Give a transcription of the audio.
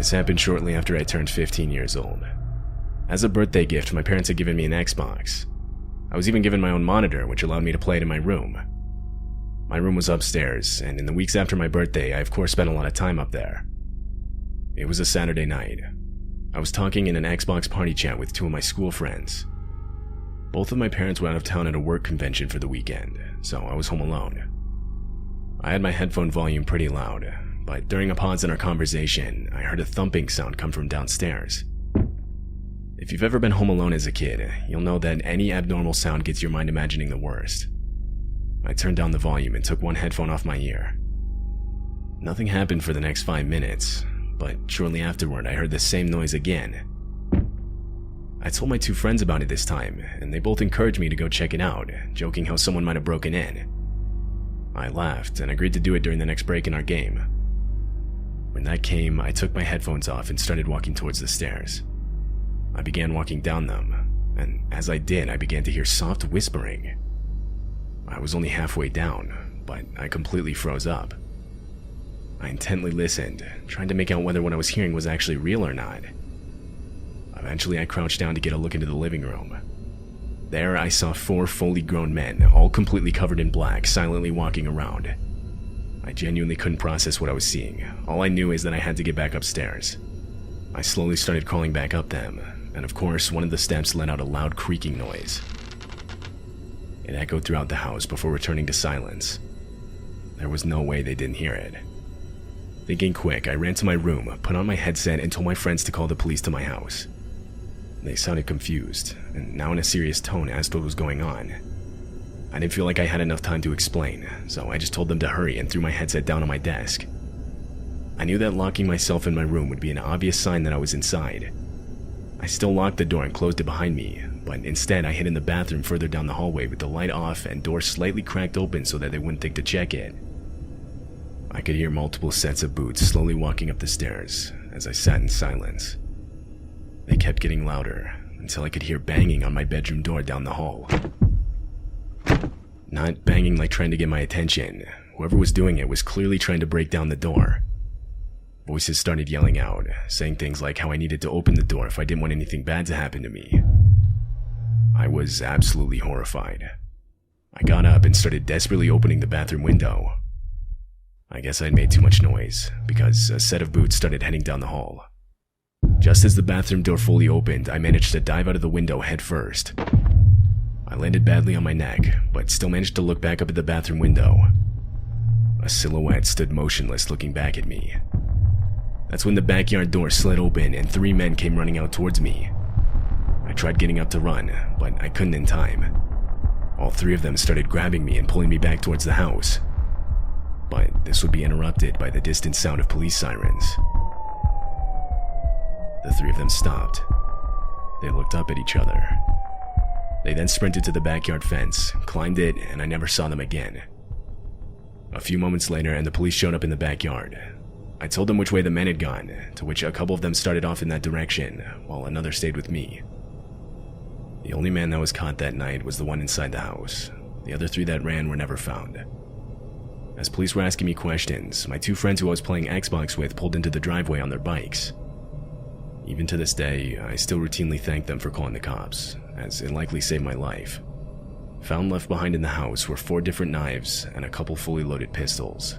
This happened shortly after I turned 15 years old. As a birthday gift, my parents had given me an Xbox. I was even given my own monitor, which allowed me to play it in my room. My room was upstairs, and in the weeks after my birthday, I of course spent a lot of time up there. It was a Saturday night. I was talking in an Xbox party chat with two of my school friends. Both of my parents were out of town at a work convention for the weekend, so I was home alone. I had my headphone volume pretty loud, but during a pause in our conversation, I heard a thumping sound come from downstairs. If you've ever been home alone as a kid, you'll know that any abnormal sound gets your mind imagining the worst. I turned down the volume and took one headphone off my ear. Nothing happened for the next 5 minutes, but shortly afterward I heard the same noise again. I told my two friends about it this time, and they both encouraged me to go check it out, joking how someone might have broken in. I laughed and agreed to do it during the next break in our game. When that came, I took my headphones off and started walking towards the stairs. I began walking down them, and as I did, I began to hear soft whispering. I was only halfway down, but I completely froze up. I intently listened, trying to make out whether what I was hearing was actually real or not. Eventually, I crouched down to get a look into the living room. There, I saw 4 fully grown men, all completely covered in black, silently walking around. I genuinely couldn't process what I was seeing. All I knew is that I had to get back upstairs. I slowly started crawling back up them, and of course, one of the steps let out a loud creaking noise. It echoed throughout the house before returning to silence. There was no way they didn't hear it. Thinking quick, I ran to my room, put on my headset, and told my friends to call the police to my house. They sounded confused, and now in a serious tone asked what was going on. I didn't feel like I had enough time to explain, so I just told them to hurry and threw my headset down on my desk. I knew that locking myself in my room would be an obvious sign that I was inside. I still locked the door and closed it behind me, but instead I hid in the bathroom further down the hallway with the light off and door slightly cracked open so that they wouldn't think to check it. I could hear multiple sets of boots slowly walking up the stairs as I sat in silence. They kept getting louder until I could hear banging on my bedroom door down the hall. Not banging like trying to get my attention. Whoever was doing it was clearly trying to break down the door. Voices started yelling out, saying things like how I needed to open the door if I didn't want anything bad to happen to me. I was absolutely horrified. I got up and started desperately opening the bathroom window. I guess I'd made too much noise, because a set of boots started heading down the hall. Just as the bathroom door fully opened, I managed to dive out of the window head first. I landed badly on my neck, but still managed to look back up at the bathroom window. A silhouette stood motionless looking back at me. That's when the backyard door slid open and 3 men came running out towards me. I tried getting up to run, but I couldn't in time. All 3 of them started grabbing me and pulling me back towards the house. But this would be interrupted by the distant sound of police sirens. The 3 of them stopped. They looked up at each other. They then sprinted to the backyard fence, climbed it, and I never saw them again. A few moments later, and the police showed up in the backyard. I told them which way the men had gone, to which a couple of them started off in that direction, while another stayed with me. The only man that was caught that night was the one inside the house. The other 3 that ran were never found. As police were asking me questions, my 2 friends who I was playing Xbox with pulled into the driveway on their bikes. Even to this day, I still routinely thank them for calling the cops, as it likely saved my life. Found left behind in the house were 4 different knives and a couple fully loaded pistols,